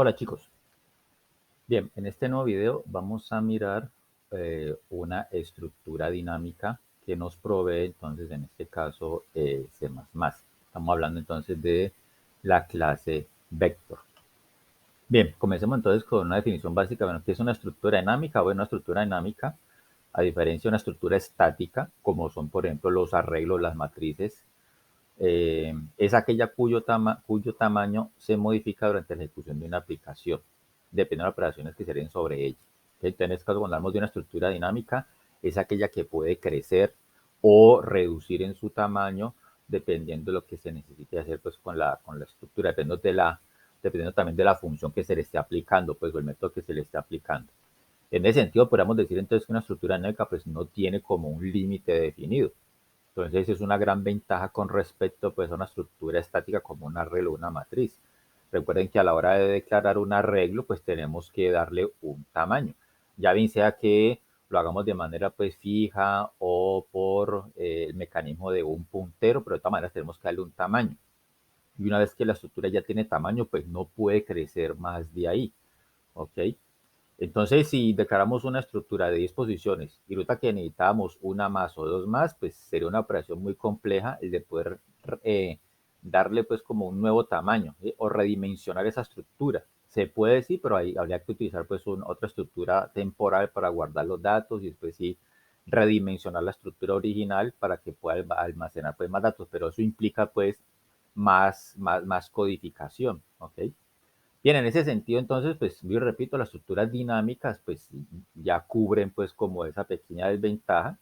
Hola chicos, bien, en este nuevo video vamos a mirar una estructura dinámica que nos provee entonces en este caso C++. Estamos hablando entonces de la clase vector. Bien, comencemos entonces con una definición básica. Bueno, ¿qué es una estructura dinámica? Bueno, una estructura dinámica, a diferencia de una estructura estática, como son por ejemplo los arreglos, las matrices, es aquella cuyo tamaño se modifica durante la ejecución de una aplicación, dependiendo de las operaciones que se den sobre ella. Entonces, en este caso, cuando hablamos de una estructura dinámica, es aquella que puede crecer o reducir en su tamaño dependiendo de lo que se necesite hacer pues, con la estructura, dependiendo también de la función que se le esté aplicando, pues, o el método que se le esté aplicando. En ese sentido, podríamos decir entonces que una estructura dinámica pues, no tiene como un límite definido. Entonces es una gran ventaja con respecto pues, a una estructura estática como un arreglo o una matriz. Recuerden que a la hora de declarar un arreglo, pues tenemos que darle un tamaño. Ya bien sea que lo hagamos de manera pues fija o por el mecanismo de un puntero, pero de todas maneras tenemos que darle un tamaño. Y una vez que la estructura ya tiene tamaño, pues no puede crecer más de ahí. ¿Ok? Entonces, si declaramos una estructura de 10 posiciones y resulta que necesitamos una más o dos más, pues sería una operación muy compleja el de poder darle pues como un nuevo tamaño, ¿sí? O redimensionar esa estructura. Se puede decir, pero ahí habría que utilizar pues otra estructura temporal para guardar los datos y después sí redimensionar la estructura original para que pueda almacenar pues más datos, pero eso implica pues más codificación, ¿ok? Bien, en ese sentido, entonces, pues yo repito, las estructuras dinámicas, pues ya cubren pues como esa pequeña desventaja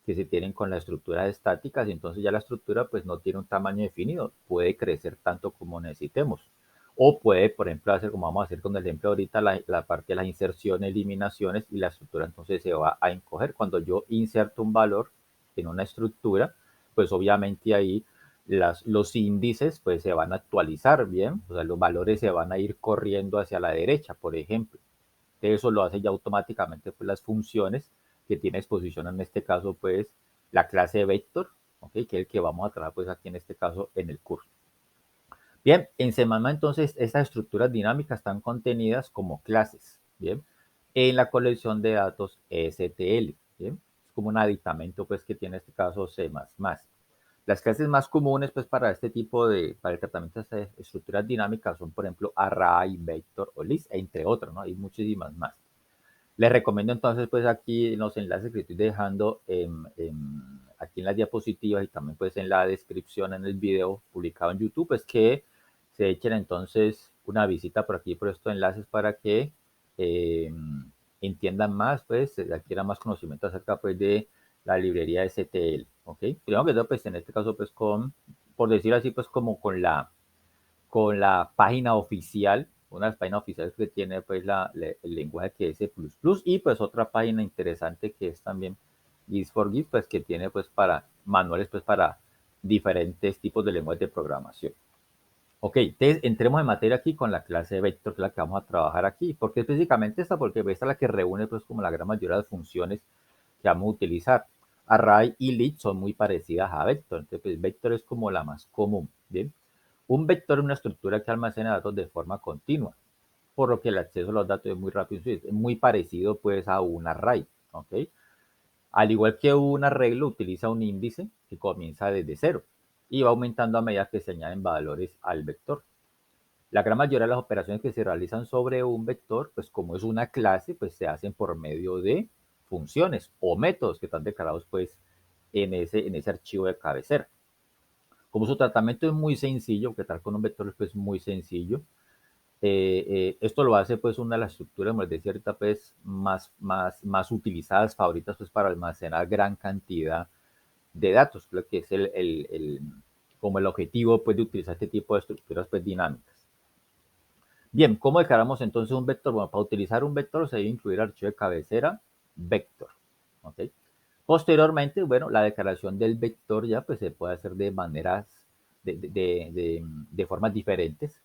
que se tienen con las estructuras estáticas, y entonces ya la estructura pues no tiene un tamaño definido, puede crecer tanto como necesitemos, o puede, por ejemplo, hacer como vamos a hacer con el ejemplo ahorita, la parte de las inserciones, eliminaciones, y la estructura entonces se va a encoger. Cuando yo inserto un valor en una estructura, pues obviamente ahí los índices pues se van a actualizar bien, o sea, los valores se van a ir corriendo hacia la derecha, por ejemplo. Eso lo hace ya automáticamente pues las funciones que tiene exposición en este caso pues la clase vector, ¿okay? Que es el que vamos a tratar pues aquí en este caso en el curso. Bien, en C++ entonces estas estructuras dinámicas están contenidas como clases, ¿bien? En la colección de datos STL, ¿bien? Es como un aditamento pues que tiene este caso C++. Las clases más comunes pues para este tipo para el tratamiento de estas estructuras dinámicas son por ejemplo array, vector o list, entre otras, ¿no? Hay muchísimas más. Les recomiendo entonces pues aquí en los enlaces que estoy dejando aquí en las diapositivas y también pues en la descripción en el video publicado en YouTube, pues que se echen entonces una visita por aquí por estos enlaces para que eh, entiendan más, pues adquieran más conocimiento acerca pues de la librería STL, ¿ok? Primero que todo pues en este caso pues por decirlo así pues como con la página oficial, una de las páginas oficiales que tiene pues el lenguaje que es C++, y pues otra página interesante que es también Git4Git, pues que tiene pues para manuales pues para diferentes tipos de lenguajes de programación. Ok, entonces entremos en materia aquí con la clase vector, que es la que vamos a trabajar aquí. ¿Por qué específicamente esta? Porque esta es la que reúne pues como la gran mayoría de funciones que vamos a utilizar. Array y list son muy parecidas a vector, entonces pues, vector es como la más común, ¿bien? Un vector es una estructura que almacena datos de forma continua, por lo que el acceso a los datos es muy rápido. Es muy parecido pues a un array, ¿ok? Al igual que un arreglo, utiliza un índice que comienza desde cero y va aumentando a medida que se añaden valores al vector. La gran mayoría de las operaciones que se realizan sobre un vector, pues como es una clase, pues se hacen por medio de funciones o métodos que están declarados pues en ese archivo de cabecera. Como su tratamiento es muy sencillo, que tratar con un vector es pues, muy sencillo, esto lo hace pues una de las estructuras, como les decía ahorita, pues más utilizadas, favoritas pues para almacenar gran cantidad de datos, lo que es como el objetivo pues de utilizar este tipo de estructuras pues dinámicas. Bien, ¿cómo declaramos entonces un vector? Bueno, para utilizar un vector se debe incluir el archivo de cabecera vector, ¿ok? Posteriormente, bueno, la declaración del vector ya pues se puede hacer de maneras, de formas diferentes,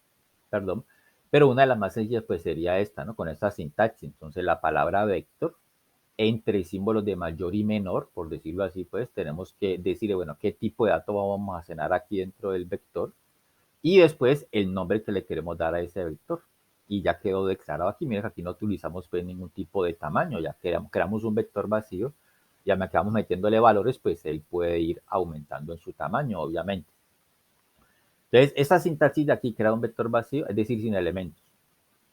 perdón, pero una de las más sencillas pues sería esta, ¿no? Con esta sintaxis. Entonces la palabra vector entre símbolos de mayor y menor, por decirlo así, pues tenemos que decir, bueno, qué tipo de dato vamos a almacenar aquí dentro del vector y después el nombre que le queremos dar a ese vector. y ya quedó declarado aquí. Miren que aquí no utilizamos pues ningún tipo de tamaño, ya creamos un vector vacío, ya me acabamos metiéndole valores, pues él puede ir aumentando en su tamaño, obviamente. Entonces, esta sintaxis de aquí crea un vector vacío, es decir, sin elementos,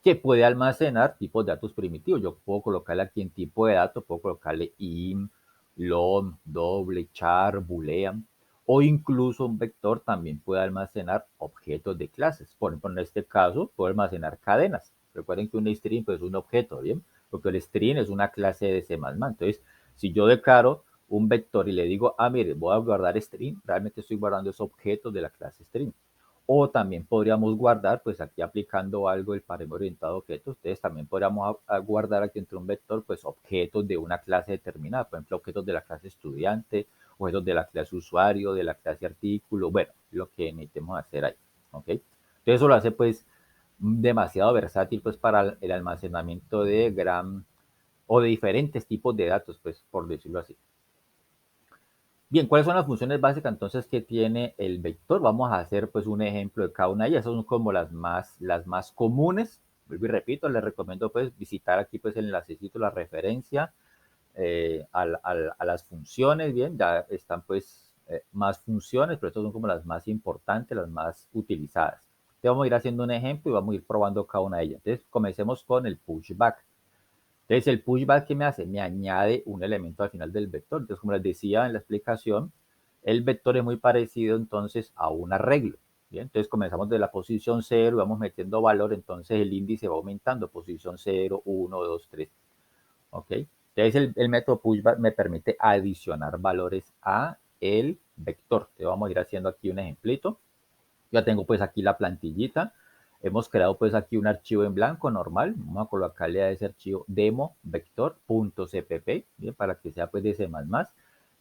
que puede almacenar tipos de datos primitivos. Yo puedo colocarle aquí en tipo de datos, puedo colocarle im, long, doble, char, boolean, o incluso un vector también puede almacenar objetos de clases. Por ejemplo, en este caso, puedo almacenar cadenas. Recuerden que un string pues, es un objeto, ¿bien? Porque el string es una clase de C++. Entonces, si yo declaro un vector y le digo, mire, voy a guardar string, realmente estoy guardando esos objetos de la clase string. O también podríamos guardar, pues aquí aplicando algo del parámetro orientado a objetos, ustedes también podríamos guardar aquí entre un vector, pues objetos de una clase determinada, por ejemplo, objetos de la clase estudiante, objetos de la clase usuario, de la clase artículo, bueno, lo que necesitemos hacer ahí, ¿ok? Entonces eso lo hace pues demasiado versátil pues para el almacenamiento de gran o de diferentes tipos de datos, pues por decirlo así. Bien, ¿cuáles son las funciones básicas entonces que tiene el vector? Vamos a hacer pues un ejemplo de cada una de ellas. Esas son como las más comunes. Vuelvo y repito, les recomiendo pues visitar aquí pues el enlacecito, la referencia a las funciones. Bien, ya están pues más funciones, pero estas son como las más importantes, las más utilizadas. Entonces vamos a ir haciendo un ejemplo y vamos a ir probando cada una de ellas. Entonces comencemos con el pushback. Entonces, el pushback que me hace, me añade un elemento al final del vector. Entonces, como les decía en la explicación, el vector es muy parecido entonces a un arreglo. Bien, entonces comenzamos de la posición 0 y vamos metiendo valor, entonces el índice va aumentando, posición 0, 1, 2, 3. ¿Ok? Entonces el método pushback me permite adicionar valores a el vector. Entonces, vamos a ir haciendo aquí un ejemplito. Ya tengo pues aquí la plantillita. Hemos creado pues aquí un archivo en blanco normal. Vamos a colocarle a ese archivo demo vector.cpp, bien, para que sea pues de C++.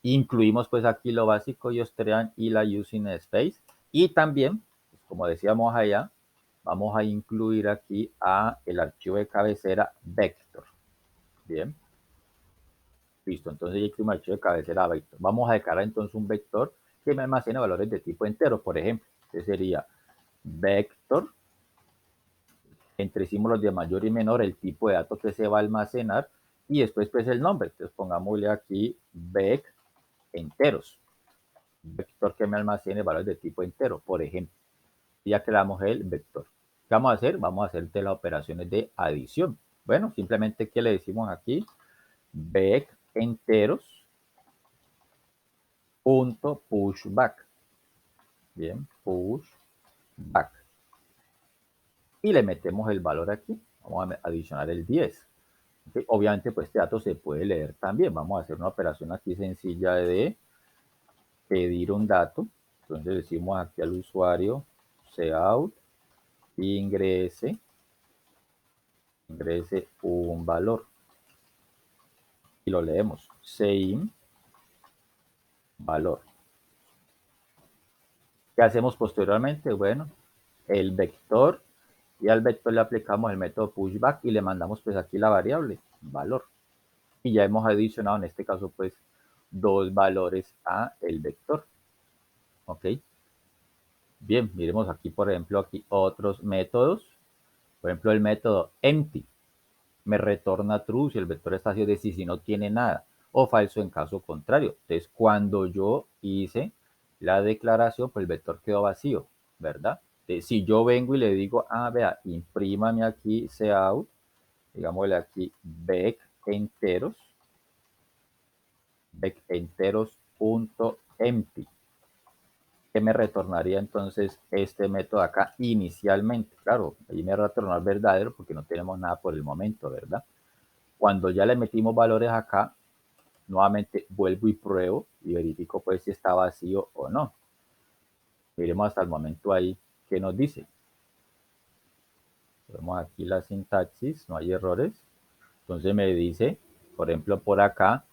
Incluimos pues aquí lo básico, Ostrean y la using space. Y también, pues, como decíamos allá, vamos a incluir aquí a el archivo de cabecera vector. Bien. Listo, entonces ya incluimos el archivo de cabecera vector. Vamos a declarar entonces un vector que me almacene valores de tipo entero, por ejemplo. Este sería vector entre símbolos de mayor y menor el tipo de datos que se va a almacenar y después pues el nombre. Entonces pongámosle aquí vec enteros, vector que me almacene valores de tipo entero, por ejemplo. Y ya creamos el vector. ¿Qué vamos a hacer? Vamos a hacer de las operaciones de adición. Bueno, simplemente que le decimos aquí vec enteros punto pushback. Bien, pushback. Y le metemos el valor aquí. Vamos a adicionar el 10. Obviamente, pues este dato se puede leer también. Vamos a hacer una operación aquí sencilla de pedir un dato. Entonces decimos aquí al usuario cout ingrese un valor. Y lo leemos. Sein valor. ¿Qué hacemos posteriormente? Bueno, el vector y al vector le aplicamos el método pushback y le mandamos pues aquí la variable valor. Y ya hemos adicionado en este caso pues dos valores a el vector. ¿Ok? Bien, miremos aquí, por ejemplo, aquí otros métodos. Por ejemplo, el método empty me retorna true si el vector está vacío, es decir, si no tiene nada, o falso en caso contrario. Entonces, cuando yo hice la declaración, pues el vector quedó vacío, ¿verdad? Entonces, si yo vengo y le digo, vea, imprímame aquí cout, digámosle aquí vec enteros.empty, que me retornaría entonces este método acá inicialmente. Claro, ahí me va a retornar verdadero porque no tenemos nada por el momento, ¿verdad? Cuando ya le metimos valores acá, nuevamente vuelvo y pruebo y verifico pues si está vacío o no. Miremos hasta el momento ahí qué nos dice. Vemos aquí la sintaxis, no hay errores. Entonces me dice, por ejemplo, por acá,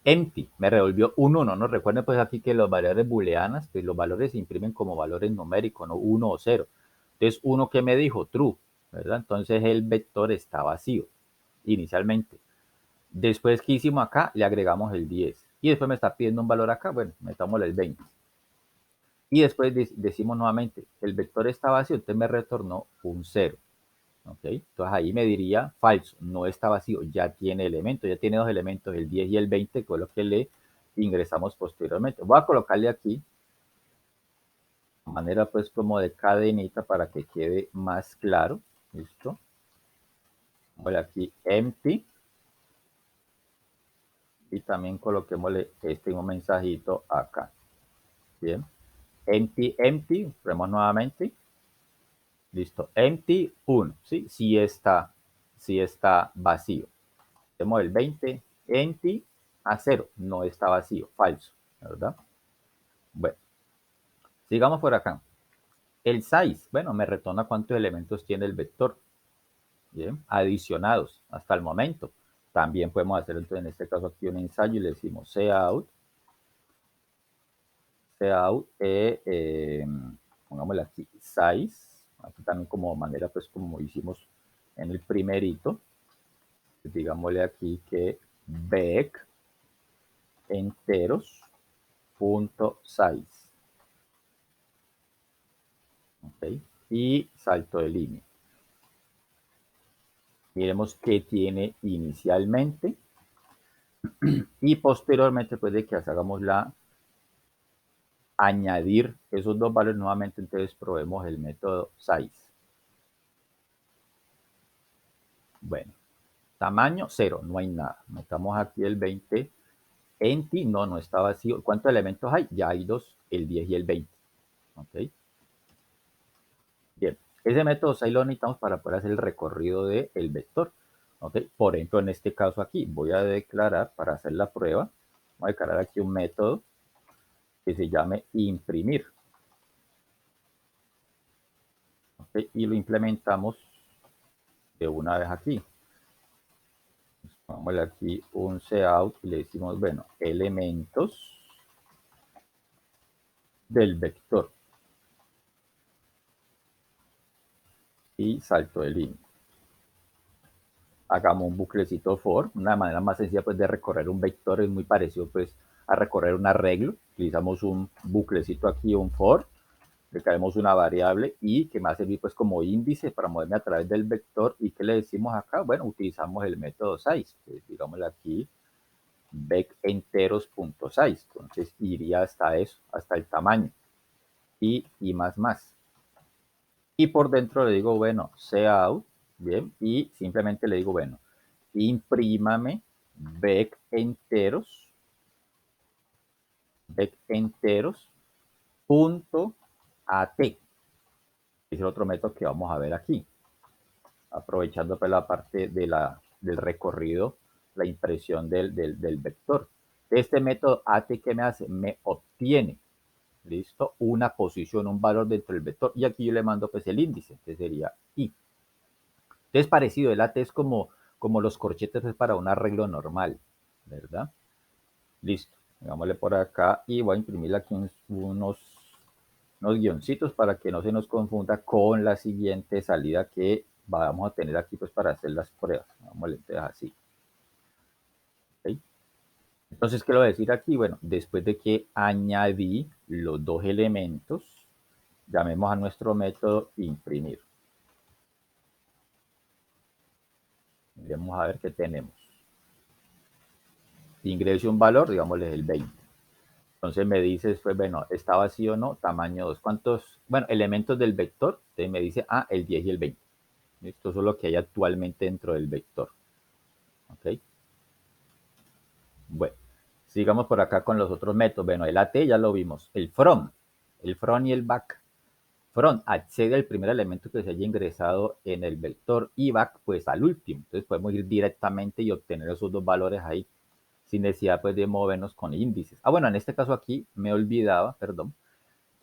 empty, me revolvió un 1, ¿no? Recuerden pues aquí que los valores booleanas, pues los valores se imprimen como valores numéricos, no 1 o 0. Entonces, uno que me dijo true, ¿verdad? Entonces el vector está vacío inicialmente. Después que hicimos acá, le agregamos el 10. Y después me está pidiendo un valor acá, bueno, metámosle el 20. Y después decimos nuevamente, el vector está vacío, entonces me retornó un 0. ¿ok? Entonces ahí me diría falso, no está vacío, ya tiene elementos, ya tiene dos elementos, el 10 y el 20, que fue lo que le ingresamos posteriormente. Voy a colocarle aquí de manera pues como de cadenita para que quede más claro. ¿Listo? Voy aquí empty y también coloquémosle este mismo mensajito acá. Bien. Empty, empty, ponemos nuevamente. Listo. Empty 1, ¿sí? Sí está vacío. Hacemos el 20, empty a 0, no está vacío, falso, ¿verdad? Bueno, sigamos por acá. El size, bueno, me retorna cuántos elementos tiene el vector. Bien, adicionados hasta el momento. También podemos hacer entonces en este caso aquí un ensayo y le decimos cout, pongámosle aquí size, aquí también como manera pues como hicimos en el primerito, digámosle aquí que vec enteros punto size, ¿ok? Y salto de línea. Miremos qué tiene inicialmente y posteriormente pues de que hagamos la añadir esos dos valores nuevamente, entonces probemos el método size. Bueno, tamaño 0, no hay nada. Metamos aquí el 20. Empty, no está vacío. ¿Cuántos elementos hay? Ya hay dos, el 10 y el 20. ¿Ok? Bien, ese método size lo necesitamos para poder hacer el recorrido del vector. ¿Ok? Por ejemplo, en este caso aquí, voy a declarar, para hacer la prueba, voy a declarar aquí un método que se llame imprimir. ¿Ok? Y lo implementamos de una vez aquí. Vamos aquí un cout y le decimos, bueno, elementos del vector y salto de línea. Hagamos un buclecito for, una manera más sencilla pues de recorrer un vector es muy parecido pues a recorrer un arreglo. Utilizamos un buclecito aquí, un for, le caemos una variable y que me va a servir pues como índice para moverme a través del vector. ¿Y qué le decimos acá? Bueno, utilizamos el método size, pues, digámosle aquí vecEnteros.size, entonces iría hasta eso, hasta el tamaño y más. Y por dentro le digo, bueno, cout, bien, y simplemente le digo, bueno, imprímame vecEnteros punto at. Es el otro método que vamos a ver aquí, aprovechando pues la parte del recorrido, la impresión del vector. Este método at, ¿qué me hace? Me obtiene, listo, una posición, un valor dentro del vector, y aquí yo le mando pues el índice, que sería i. Entonces parecido, el at es como los corchetes es para un arreglo normal, ¿verdad? Listo, hagámosle por acá y voy a imprimir aquí unos guioncitos para que no se nos confunda con la siguiente salida que vamos a tener aquí pues para hacer las pruebas. Vamos a así. ¿Okay? Entonces, ¿qué le voy a decir aquí? Bueno, después de que añadí los dos elementos, llamemos a nuestro método imprimir. Vamos a ver qué tenemos. Ingrese un valor, digámosle el 20. Entonces me dice, pues bueno, ¿está vacío o no? Tamaño 2. ¿Cuántos? Bueno, elementos del vector. Entonces me dice, el 10 y el 20. Esto es lo que hay actualmente dentro del vector. ¿Ok? Bueno, sigamos por acá con los otros métodos. Bueno, el AT ya lo vimos. El front y el back. Front accede al primer elemento que se haya ingresado en el vector y back pues al último. Entonces podemos ir directamente y obtener esos dos valores ahí sin necesidad pues de movernos con índices. Bueno, en este caso aquí me olvidaba, perdón,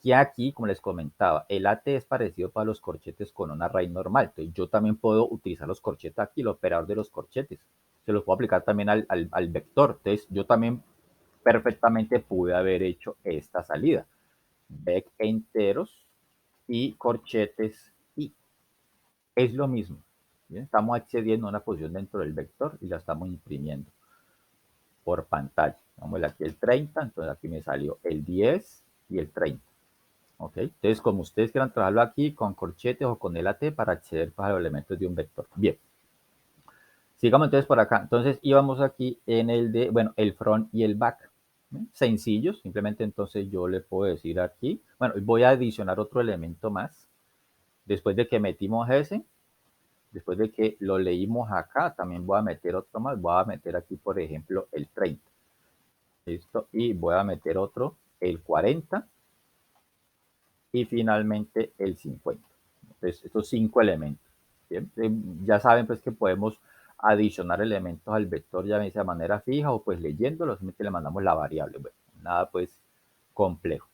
que aquí, como les comentaba, el AT es parecido para los corchetes con un array normal. Entonces yo también puedo utilizar los corchetes aquí, el operador de los corchetes. Se los puedo aplicar también al vector. Entonces yo también perfectamente pude haber hecho esta salida. Vec enteros y corchetes y es lo mismo. ¿Bien? Estamos accediendo a una posición dentro del vector y la estamos imprimiendo por pantalla. Vamos aquí el 30, entonces aquí me salió el 10 y el 30. ¿ok? Entonces, como ustedes quieran trabajarlo aquí con corchetes o con LAT para acceder pues, a los elementos de un vector. Bien. Sigamos entonces por acá. Entonces íbamos aquí en el de, bueno, el front y el back. Sencillos, simplemente entonces yo le puedo decir aquí, bueno, voy a adicionar otro elemento más. Después de que metimos ese, después de que lo leímos acá, también voy a meter otro más. Voy a meter aquí, por ejemplo, el 30. ¿Listo? Y voy a meter otro, el 40. Y finalmente el 50. Entonces, estos 5 elementos. ¿Bien? Ya saben pues que podemos adicionar elementos al vector ya sea de manera fija o pues leyéndolo, simplemente le mandamos la variable. Bueno, nada pues complejo.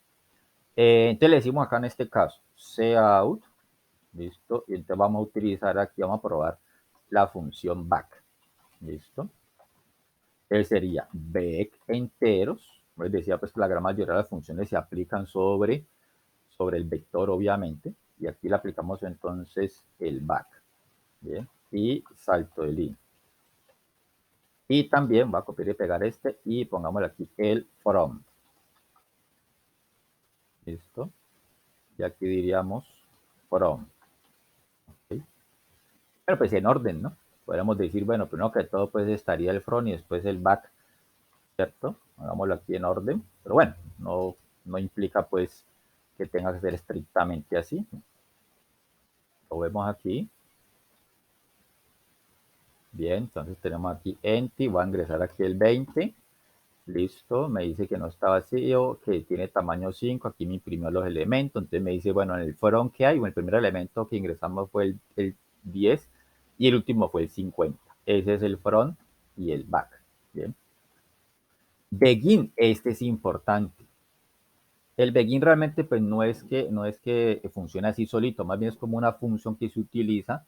Entonces le decimos acá en este caso, cout, listo, y entonces vamos a utilizar aquí, vamos a probar la función back, listo. Entonces sería back enteros, les decía pues que la gran mayoría de las funciones se aplican sobre el vector, obviamente, y aquí le aplicamos entonces el back, ¿bien? Y salto de línea. Y también va a copiar y pegar este y pongámosle aquí el from. ¿Listo? Y aquí diríamos from. ¿Okay? Pero pues en orden, ¿no? Podríamos decir, bueno, primero que todo pues estaría el from y después el back, ¿cierto? Hagámoslo aquí en orden. Pero bueno, no implica pues que tenga que ser estrictamente así. Lo vemos aquí. Bien, entonces tenemos aquí empty, voy a ingresar aquí el 20, listo, me dice que no está vacío, que tiene tamaño 5, aquí me imprimió los elementos, entonces me dice, bueno, en el front que hay, bueno, el primer elemento que ingresamos fue el 10 y el último fue el 50, ese es el front y el back, bien. Begin, este es importante. El begin realmente pues no es que funcione así solito, más bien es como una función que se utiliza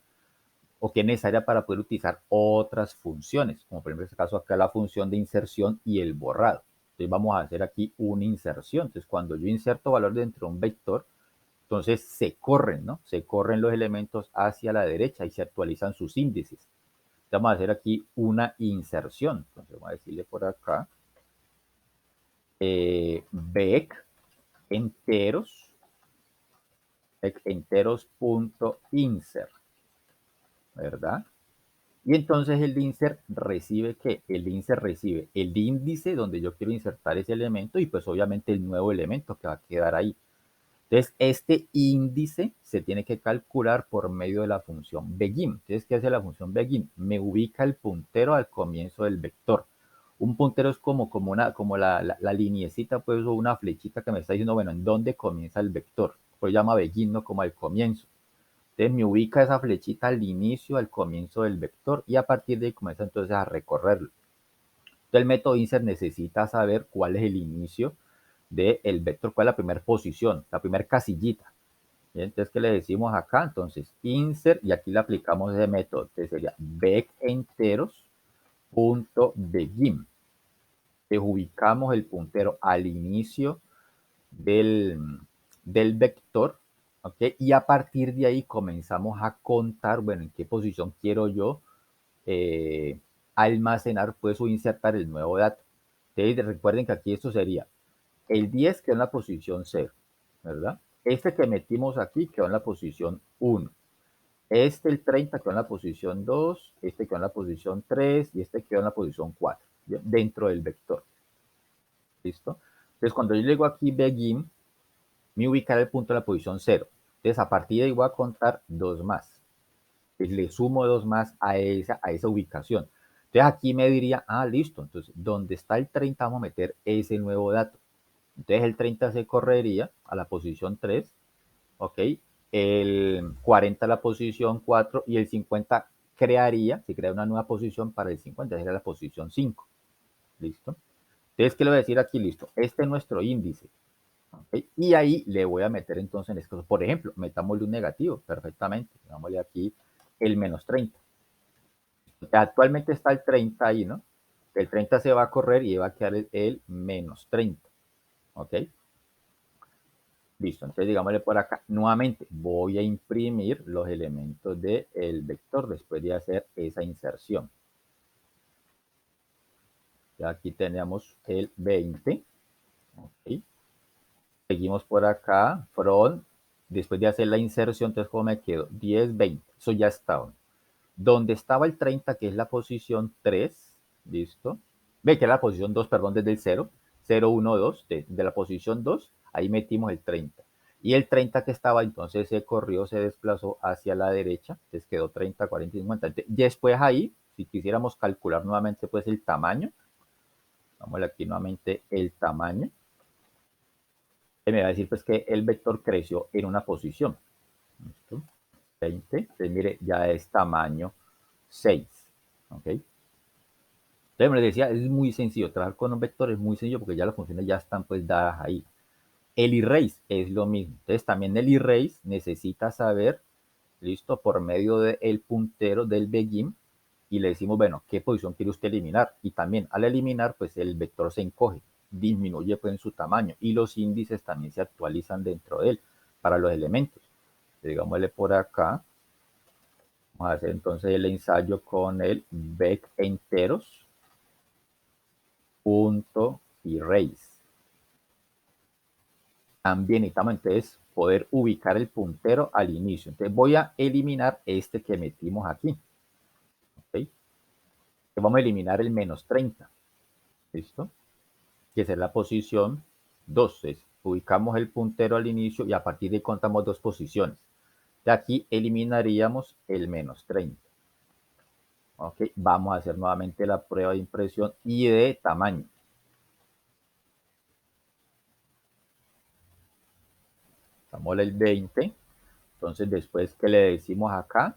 o que es necesaria para poder utilizar otras funciones, como por ejemplo en este caso acá la función de inserción y el borrado. Entonces vamos a hacer aquí una inserción. Entonces cuando yo inserto valor dentro de un vector, entonces se corren, ¿no? Se corren los elementos hacia la derecha y se actualizan sus índices. Entonces vamos a hacer aquí una inserción. Entonces vamos a decirle por acá, vec enteros, enteros.insert, ¿verdad? Y entonces el insert recibe ¿qué? El insert recibe el índice donde yo quiero insertar ese elemento y pues obviamente el nuevo elemento que va a quedar ahí. Entonces este índice se tiene que calcular por medio de la función begin. Entonces, ¿qué hace la función begin? Me ubica el puntero al comienzo del vector. Un puntero es como la liniecita pues o una flechita que me está diciendo, bueno, ¿en dónde comienza el vector? Pues llama begin, ¿no? Como al comienzo. Entonces me ubica esa flechita al inicio, al comienzo del vector y a partir de ahí comienza entonces a recorrerlo. Entonces el método insert necesita saber cuál es el inicio del vector, cuál es la primera posición, la primera casillita. ¿Bien? Entonces, ¿qué le decimos acá? Entonces, insert y aquí le aplicamos ese método. Entonces sería vec_enteros.begin. Entonces ubicamos el puntero al inicio del vector, ¿ok? Y a partir de ahí comenzamos a contar, bueno, en qué posición quiero yo eh, almacenar, pues, o insertar el nuevo dato. Entonces, recuerden que aquí esto sería el 10 quedó en la posición 0, ¿verdad? Este que metimos aquí quedó en la posición 1. Este, el 30, quedó en la posición 2, este quedó en la posición 3 y este quedó en la posición 4, ¿bien? Dentro del vector. ¿Listo? Entonces, cuando yo llego aquí, begin, me ubicará el punto de la posición 0. Entonces, a partir de ahí voy a contar 2 más. Entonces, le sumo 2 más a esa ubicación. Entonces, aquí me diría, listo. Entonces, donde está el 30, vamos a meter ese nuevo dato. Entonces, el 30 se correría a la posición 3, ¿ok? El 40 a la posición 4 y el 50 se crea una nueva posición para el 50, sería la posición 5. ¿Listo? Entonces, ¿qué le voy a decir aquí? Listo. Este es nuestro índice. ¿Okay? Y ahí le voy a meter entonces en este caso, por ejemplo, metámosle un negativo perfectamente. Dámosle aquí el menos 30. Actualmente está el 30 ahí, ¿no? El 30 se va a correr y va a quedar el menos 30. ¿Ok? Listo. Entonces, digámosle por acá, nuevamente voy a imprimir los elementos del vector después de hacer esa inserción. Ya aquí tenemos el 20. ¿Ok? Seguimos por acá, from, después de hacer la inserción, entonces ¿cómo me quedo? 10, 20, eso ya estaba. Donde estaba el 30, que es la posición 3, listo. Ve que era la posición 2, perdón, desde el 0, 0, 1, 2, de la posición 2, ahí metimos el 30. Y el 30 que estaba, entonces se corrió, se desplazó hacia la derecha, entonces quedó 30, 40 y 50. Después ahí, si quisiéramos calcular nuevamente pues el tamaño, vamos aquí nuevamente el tamaño, me va a decir pues que el vector creció en una posición. ¿Listo? 20, entonces mire, ya es tamaño 6. ¿Ok? Entonces me decía, es muy sencillo, trabajar con un vector es muy sencillo porque ya las funciones ya están pues dadas ahí. El erase es lo mismo. Entonces también el erase necesita saber, listo, por medio del puntero del begin y le decimos, bueno, ¿qué posición quiere usted eliminar? Y también al eliminar, pues el vector se encoge, disminuye pues en su tamaño y los índices también se actualizan dentro de él para los elementos. Digámosle por acá, vamos a hacer entonces el ensayo con el vec enteros punto erase. También necesitamos entonces poder ubicar el puntero al inicio. Entonces voy a eliminar este que metimos aquí. ¿Okay? Vamos a eliminar el menos 30. ¿Listo? Que es la posición 2. Ubicamos el puntero al inicio y a partir de ahí contamos dos posiciones. De aquí eliminaríamos el menos 30. ¿Ok? Vamos a hacer nuevamente la prueba de impresión y de tamaño. Damos el 20. Entonces después que le decimos acá,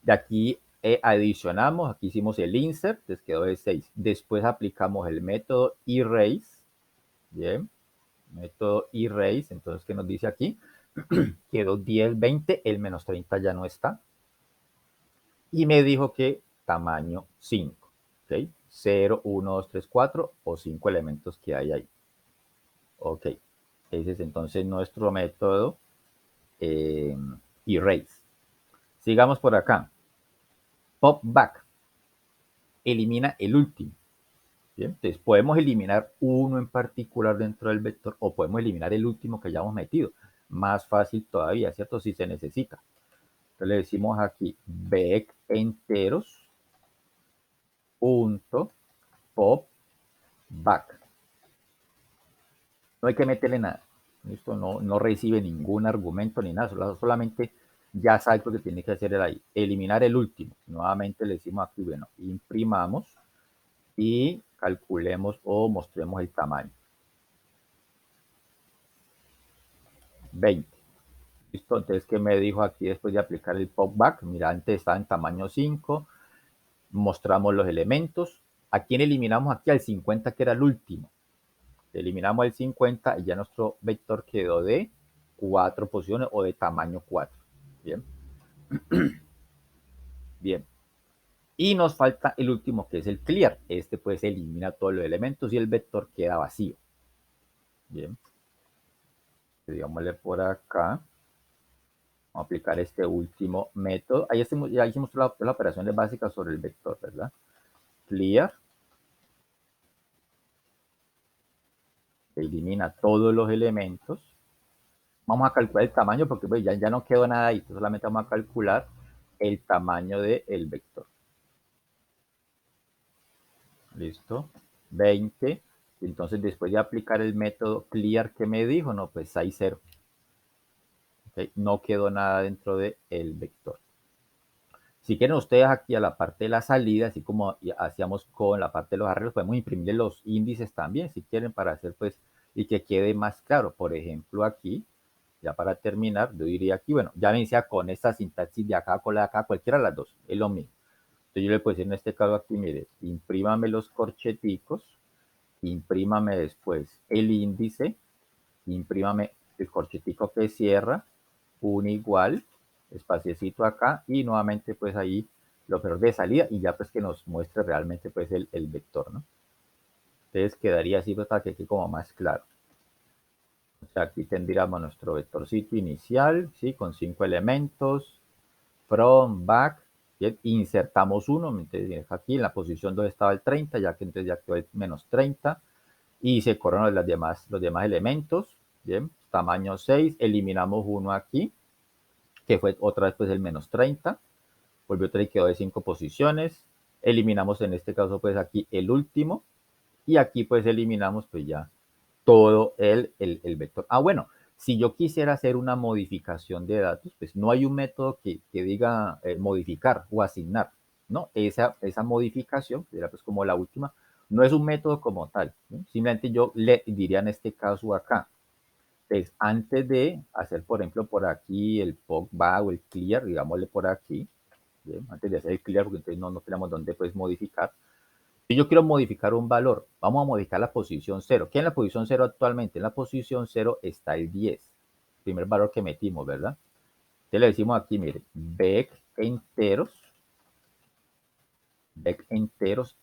de aquí adicionamos, aquí hicimos el insert, entonces quedó de 6. Después aplicamos el método erase, bien, método erase, entonces ¿qué nos dice aquí? Quedó 10, 20, el menos 30 ya no está. Y me dijo que tamaño 5, ¿ok? 0, 1, 2, 3, 4 o 5 elementos que hay ahí. Ok, ese es entonces nuestro método erase. Sigamos por acá. Pop back elimina el último. Bien, entonces podemos eliminar uno en particular dentro del vector o podemos eliminar el último que hayamos metido. Más fácil todavía, ¿cierto? Si se necesita. Entonces le decimos aquí vec enteros punto pop back. No hay que meterle nada. Esto no recibe ningún argumento ni nada, solamente ya sabe lo que tiene que hacer ahí. Eliminar el último. Nuevamente le decimos aquí, bueno, imprimamos y calculemos o mostremos el tamaño. 20. Listo, entonces, ¿qué me dijo aquí después de aplicar el pop back? Mira, antes estaba en tamaño 5, mostramos los elementos. ¿A quién eliminamos aquí? Al 50, que era el último. Eliminamos el 50 y ya nuestro vector quedó de 4 posiciones o de tamaño 4. Bien. Bien. Y nos falta el último, que es el clear. Este pues elimina todos los elementos y el vector queda vacío. Bien. Digámosle por acá. Vamos a aplicar este último método. Ahí ya hicimos las operaciones básicas sobre el vector, ¿verdad? Clear. Elimina todos los elementos. Vamos a calcular el tamaño porque pues, ya no quedó nada ahí. Solamente vamos a calcular el tamaño del vector. Listo. 20. Entonces, después de aplicar el método clear, ¿qué me dijo? No, pues hay 0. ¿Okay? No quedó nada dentro del vector. Si quieren ustedes aquí a la parte de la salida, así como hacíamos con la parte de los arreglos, podemos imprimirle los índices también, si quieren, para hacer pues, y que quede más claro. Por ejemplo, aquí, ya para terminar, yo diría aquí, bueno, ya me decía con esta sintaxis de acá con la de acá, cualquiera de las dos, es lo mismo. Entonces yo le puedo decir en este caso aquí, mire, imprímame los corcheticos, imprímame después el índice, imprímame el corchetico que cierra, un igual, espaciecito acá y nuevamente pues ahí lo peor de salida y ya pues que nos muestre realmente pues el vector, ¿no? Entonces quedaría así pues para que quede como más claro. O sea, aquí tendríamos nuestro vectorcito inicial, ¿sí? Con 5 elementos, from, back, ¿sí? Insertamos uno, entonces aquí en la posición donde estaba el 30, ya que entonces ya quedó el menos 30 y se corren los demás elementos. Bien, tamaño 6, eliminamos uno aquí, que fue otra vez pues el menos 30, volvió otra y quedó de 5 posiciones, eliminamos en este caso pues aquí el último, y aquí pues eliminamos pues ya todo el vector. Ah, bueno, si yo quisiera hacer una modificación de datos, pues no hay un método que diga modificar o asignar, ¿no? Esa modificación, que era pues como la última, no es un método como tal, ¿no? Simplemente yo le diría en este caso acá, pues antes de hacer, por ejemplo, por aquí el POC va o el clear, digámosle por aquí, ¿bien? Antes de hacer el clear, porque entonces no tenemos dónde pues modificar. Si yo quiero modificar un valor, vamos a modificar la posición 0. ¿Qué es la posición 0 actualmente? En la posición 0 está el 10, primer valor que metimos, ¿verdad? Entonces le decimos aquí, mire, vec enteros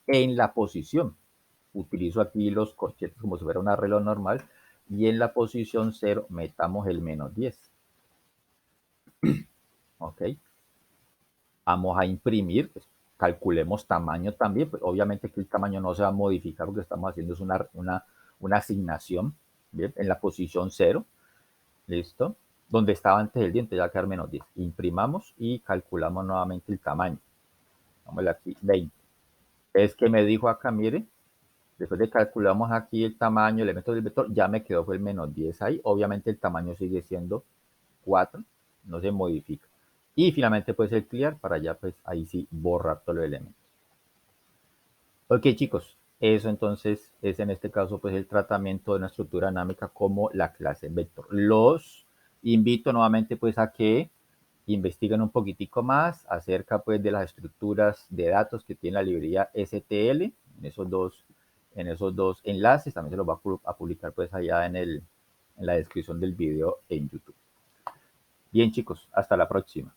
en la posición. Utilizo aquí los corchetes como si fuera un arreglo normal. Y en la posición 0 metamos el menos 10. ¿Ok? Vamos a imprimir, pues, calculemos tamaño también, pues obviamente que el tamaño no se va a modificar, lo que estamos haciendo es una asignación, ¿bien? En la posición 0, listo, donde estaba antes el diente, ya va a quedar menos 10, imprimamos y calculamos nuevamente el tamaño, vamos aquí, 20, es que me dijo acá, mire, después de calculamos aquí el tamaño, elementos del vector, ya me quedó fue el menos 10 ahí, obviamente el tamaño sigue siendo 4, no se modifica. Y finalmente pues el clear para ya pues ahí sí borrar todos los elementos. Ok chicos, eso entonces es en este caso pues el tratamiento de una estructura dinámica como la clase vector. Los invito nuevamente pues a que investiguen un poquitico más acerca pues de las estructuras de datos que tiene la librería STL en esos dos enlaces. También se los va a publicar pues allá en la descripción del video en YouTube. Bien chicos, hasta la próxima.